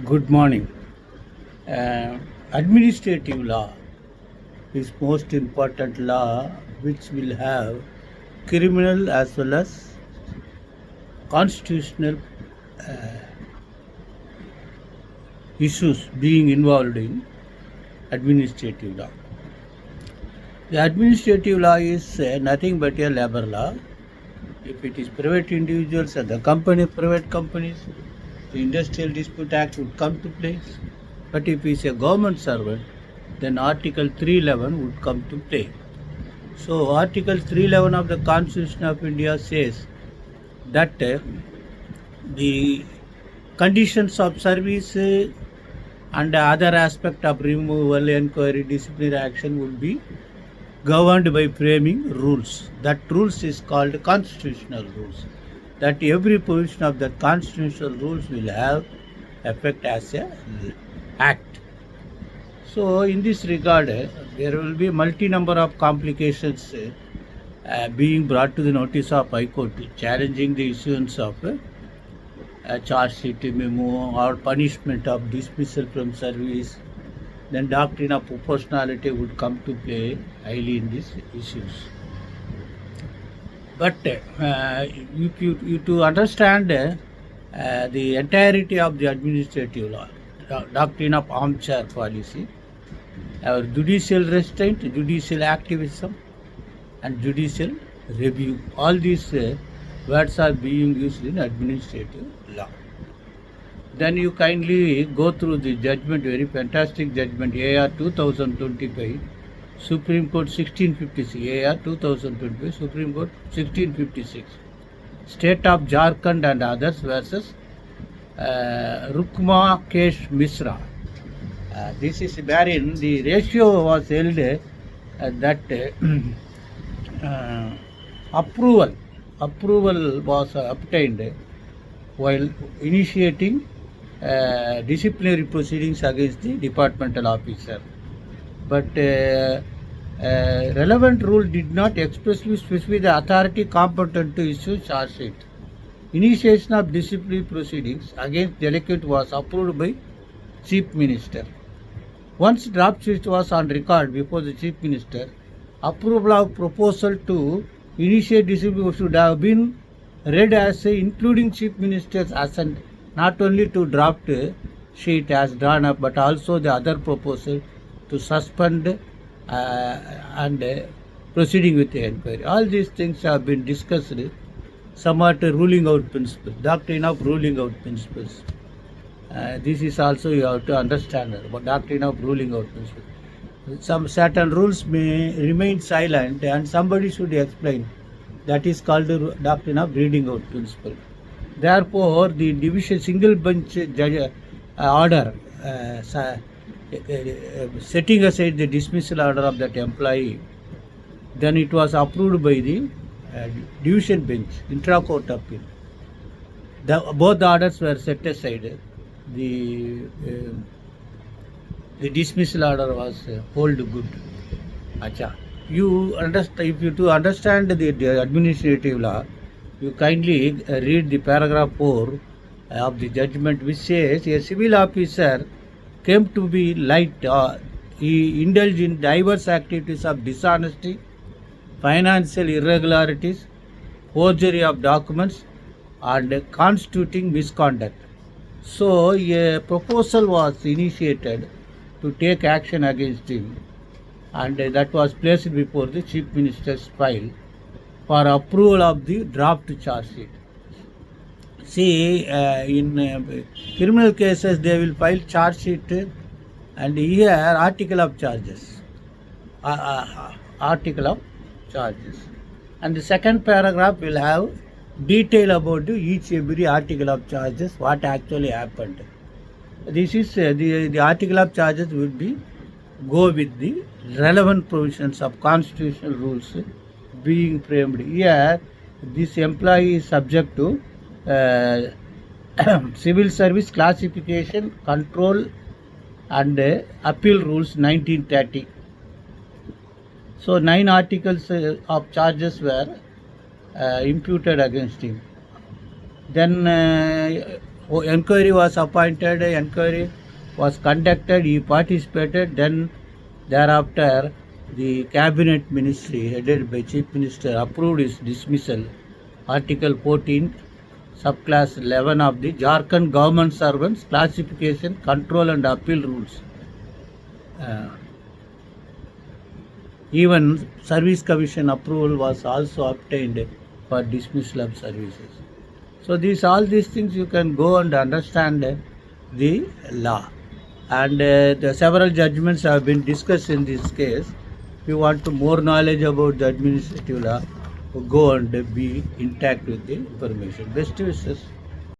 Good morning. Administrative law is most important law which will have criminal as well as constitutional issues being involved in administrative law. The administrative law is nothing but a labor law. If it is private individuals and the private companies, the Industrial Dispute Act would come to place. But if he is a government servant, then Article 311 would come to play. So Article 311 of the Constitution of India says that the conditions of service and other aspect of removal, inquiry, disciplinary action would be governed by framing rules. That rules is called constitutional rules. That every provision of the constitutional rules will have effect as a act. So in this regard, there will be multi-number of complications being brought to the notice of High Court, challenging the issuance of a charge sheet memo or punishment of dismissal from service. Then doctrine of proportionality would come to play highly in these issues. But if you to understand the entirety of the administrative law, doctrine of armchair policy, our judicial restraint, judicial activism, and judicial review, all these words are being used in administrative law. Then you kindly go through the judgment, very fantastic judgment, AR 2025, Supreme Court 1656, AR 2025, Supreme Court 1656, State of Jharkhand and others versus Rukma Kesh Misra. This is wherein the ratio was held that approval was obtained while initiating disciplinary proceedings against the departmental officer. But relevant rule did not expressly specify the authority competent to issue charge sheet. Initiation of disciplinary proceedings against delinquent was approved by Chief Minister. Once draft sheet was on record before the Chief Minister, approval of proposal to initiate discipline should have been read as including Chief Minister's assent not only to draft sheet as drawn up but also the other proposal to suspend and proceeding with the inquiry. All these things have been discussed, somewhat ruling out principles, doctrine of ruling out principles. This is also you have to understand about doctrine of ruling out principles. Some certain rules may remain silent and somebody should explain. That is called the doctrine of reading out principle. Therefore, the division single bench judge, order setting aside the dismissal order of that employee, then it was approved by the division bench, intra-court appeal. Both the orders were set aside. The dismissal order was hold good. Acha. You understand, if you to understand the administrative law, you kindly read the paragraph 4 of the judgment, which says a civil officer came to be light, he indulged in diverse activities of dishonesty, financial irregularities, forgery of documents, and constituting misconduct. So a proposal was initiated to take action against him, and that was placed before the Chief Minister's file for approval of the draft charge sheet. See, in criminal cases they will file charge sheet and here article of charges. Article of charges. And the second paragraph will have detail about each every article of charges, what actually happened. This is the article of charges will be go with the relevant provisions of constitutional rules being framed. Here, this employee is subject to Civil Service Classification, Control and Appeal Rules 1930. So 9 articles of charges were imputed against him. Then Enquiry was appointed, enquiry was conducted, he participated, then thereafter the cabinet ministry headed by chief minister approved his dismissal. Article 14, subclass 11 of the Jharkhand government servants classification, control and appeal rules. Even service commission approval was also obtained for dismissal of services. So all these things you can go and understand the law, and the several judgments have been discussed in this case. If you want to more knowledge about the administrative law, go and be intact with the information. Best wishes.